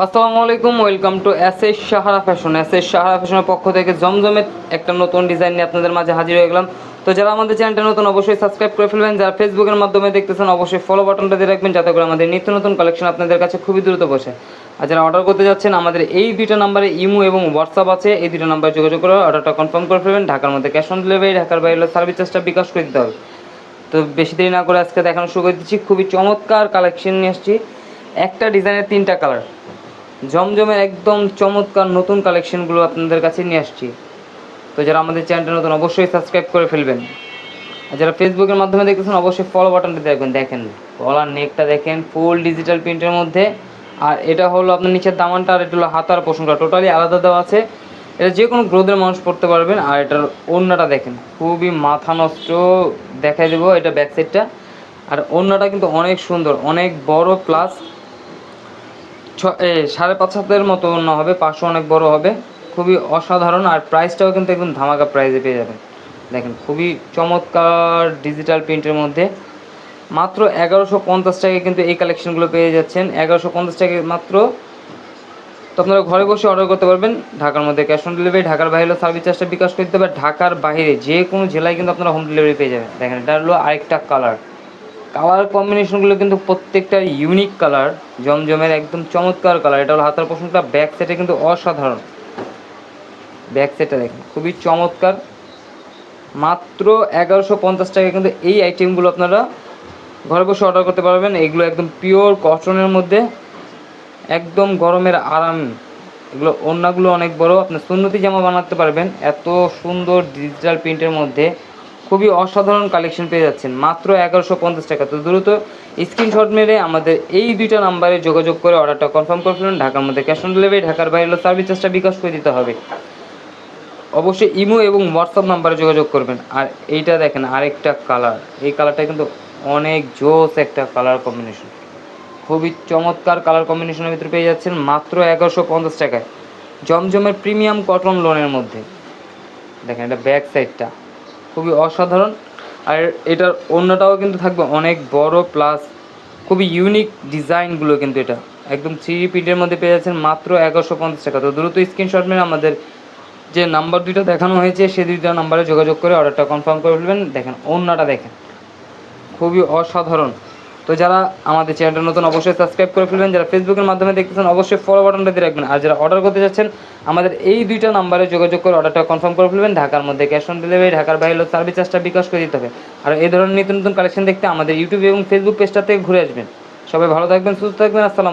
আসসালামু আলাইকুম, welcome to SS Sahara fashion. SS Sahara ফ্যাশনের পক্ষ থেকে জমজমের একটা নতুন ডিজাইন নিয়ে আপনাদের মাঝে হাজির হয়ে গেলাম। তো যারা আমাদের চ্যানেলটা নতুন অবশ্যই সাবস্ক্রাইব করে ফেলবেন, যারা ফেসবুকের মাধ্যমে দেখতেছেন অবশ্যই ফলো বাটনটা দিয়ে রাখবেন, যাতে করে আমাদের নিত্য নতুন কালেকশন আপনাদের কাছে খুবই দ্রুত পৌঁছে। আর যারা অর্ডার করতে যাচ্ছেন, আমাদের এই দুইটা নাম্বারে ইমো এবং হোয়াটসঅ্যাপ আছে, এই দুইটা নাম্বারে যোগাযোগ করে অর্ডারটা কনফার্ম করে ফেলবেন। ঢাকার মধ্যে ক্যাশ অন ডেলিভারি, ঢাকার বাইরে সার্ভিস চার্জটা বিকাশ করে দিতে হবে। তো বেশি দেরি না করে আজকে দেখানো শুরু করে দিচ্ছি। খুবই চমৎকার কালেকশন নিয়ে আসছি, একটা ডিজাইনের 3টা কালার, জমজমের একদম চমৎকার নতুন কালেকশনগুলো আপনাদের কাছে নিয়ে আসছি। তো যারা আমাদের চ্যানেলটা নতুন অবশ্যই সাবস্ক্রাইব করে ফেলবেন, আর যারা ফেসবুকের মাধ্যমে দেখতেছেন অবশ্যই ফলো বাটনটা দেখবেন। দেখেন গলার নেকটা দেখেন, ফুল ডিজিটাল প্রিন্টের মধ্যে। আর এটা হলো আপনার নিচের দামানটা, আর এটা হলো হাতার পোষণটা টোটালি আলাদা দেওয়া আছে। এটা যে কোনো গ্রোথের মানুষ পড়তে পারবেন। আর এটার ওড়নাটা দেখেন, খুবই মাথা নষ্ট দেখাই দেবো এটা ব্যাক সাইডটা। আর ওড়নাটা কিন্তু অনেক সুন্দর, অনেক বড়, প্লাস 5.5 হাতের মতো ওড়না হবে, পাশও অনেক বড় হবে, খুবই অসাধারণ। আর প্রাইসটাও কিন্তু একদম ধামাকা প্রাইসে পেয়ে যাবেন। দেখেন খুবই চমৎকার ডিজিটাল প্রিন্টের মধ্যে মাত্র 1150 টাকায় কিন্তু এই কালেকশনগুলো পেয়ে যাচ্ছেন। 1150 টাকায় মাত্র। তো আপনারা ঘরে বসে অর্ডার করতে পারবেন, ঢাকার মধ্যে ক্যাশ অন ডেলিভারি, ঢাকার বাইরে সার্ভিস চার্জটা বিকাশ করতে হবে। ঢাকার বাইরে যে কোনো জেলায় কিন্তু আপনারা হোম ডেলিভারি পেয়ে যাবেন। দেখেন এটা হলো আরেকটা কালার কম্বিনেশনগুলো কিন্তু প্রত্যেকটা ইউনিক কালার, জমজমের একদম চমৎকার কালার। এটা হলো হাতার পোষণটা, ব্যাক সাইডে কিন্তু অসাধারণ। ব্যাক সাইডটা দেখেন খুবই চমৎকার। মাত্র 1150 টাকায় কিন্তু এই আইটেমগুলো আপনারা ঘরে বসে অর্ডার করতে পারবেন। এগুলো একদম পিওর কটনের মধ্যে, একদম গরমের আরাম। এগুলো ওড়নাগুলো অনেক বড়, আপনার সুন্নতি জামা বানাতে পারবেন এত সুন্দর ডিজিটাল প্রিন্টের মধ্যে। খুবই অসাধারণ কালেকশন পেয়ে যাচ্ছেন মাত্র 1150 টাকা। তো দ্রুত স্ক্রিনশট মেরে আমাদের এই দুইটা নাম্বারে যোগাযোগ করে অর্ডারটা কনফার্ম করে ফেলুন। ঢাকার মধ্যে ক্যাশ অন ডেলিভারি, ঢাকার বাইরে সার্ভিস চার্জটা বিকাশ করে দিতে হবে। অবশ্যই ইমো এবং হোয়াটসঅ্যাপ নাম্বারে যোগাযোগ করবেন। আর এইটা দেখেন আরেকটা কালার, এই কালারটা কিন্তু অনেক জোস একটা কালার কম্বিনেশন, খুবই চমৎকার কালার কম্বিনেশনের ভিতরে পেয়ে যাচ্ছেন মাত্র 1150 টাকায়, জমজমের প্রিমিয়াম কটন লোনের মধ্যে। দেখেন এটা ব্যাক সাইডটা খুবই অসাধারণ। আর এটার অন্যটাও কিন্তু থাকবে অনেক বড়, প্লাস খুবই ইউনিক ডিজাইনগুলো কিন্তু এটা একদম 3 প্রিন্টের মধ্যে পেয়ে যাচ্ছেন মাত্র 1150 টাকা। তো দ্রুত স্ক্রিনশট মেরে আমাদের যে নাম্বার দুইটা দেখানো হয়েছে সেই দুইটা নাম্বারে যোগাযোগ করে অর্ডারটা কনফার্ম করে ফেলবেন। দেখেন ওড়নাটা দেখেন খুবই অসাধারণ। তো যারা আমাদের চ্যানেলটা নতুন অবশ্যই সাবস্ক্রাইব করে ফেলবেন, যারা ফেসবুকের মাধ্যমে দেখতেছেন অবশ্যই ফলো বাটনটা দিয়ে রাখবেন। আর যারা অর্ডার করতে যাচ্ছেন আমাদের এই দুইটা নাম্বারে যোগাযোগ করে অর্ডারটা কনফার্ম করে ফেলবেন। ঢাকার মধ্যে ক্যাশ অন ডেলিভারি, ঢাকার বাইরে সার্ভিস চার্জটা বিকাশ করে দিতে হবে। আর এই ধরনের নতুন নতুন কালেকশন দেখতে আমাদের ইউটিউব এবং ফেসবুক পেজটা থেকে ঘুরে আসবেন। সবাই ভালো থাকবেন, সুস্থ থাকবেন। আসসালাম।